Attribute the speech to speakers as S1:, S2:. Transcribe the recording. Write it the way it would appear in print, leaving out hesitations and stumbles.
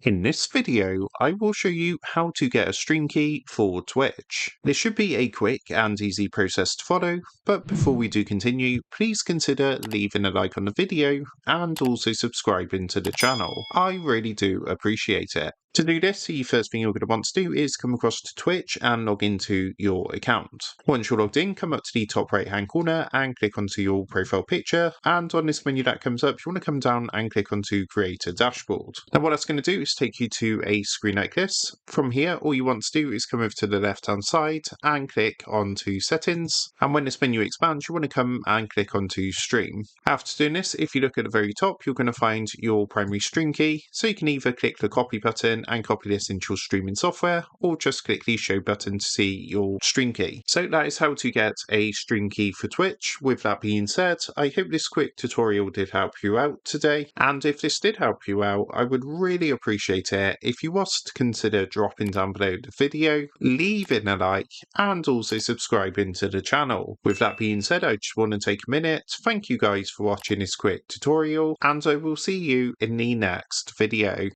S1: In this video, I will show you how to get a stream key for Twitch. This should be a quick and easy process to follow, but before we do continue, please consider leaving a like on the video and also subscribing to the channel. I really do appreciate it. To do this, the first thing you're going to want to do is come across to Twitch and log into your account. Once you're logged in, come up to the top right hand corner and click onto your profile picture, and on this menu that comes up, you want to come down and click onto Create a Dashboard. Now what that's going to do is take you to a screen like this. From here, all you want to do is come over to the left hand side and click onto Settings, and when this menu expands, you want to come and click onto Stream. After doing this, if you look at the very top, you're going to find your primary stream key, so you can either click the copy button and copy this into your streaming software, or just click the show button to see your stream key. So that is how to get a stream key for Twitch. With that being said, I hope this quick tutorial did help you out today, and if this did help you out, I would really appreciate it if you was to consider dropping down below the video, leaving a like, and also subscribing to the channel. With that being said, I just want to take a minute to thank you guys for watching this quick tutorial, and I will see you in the next video.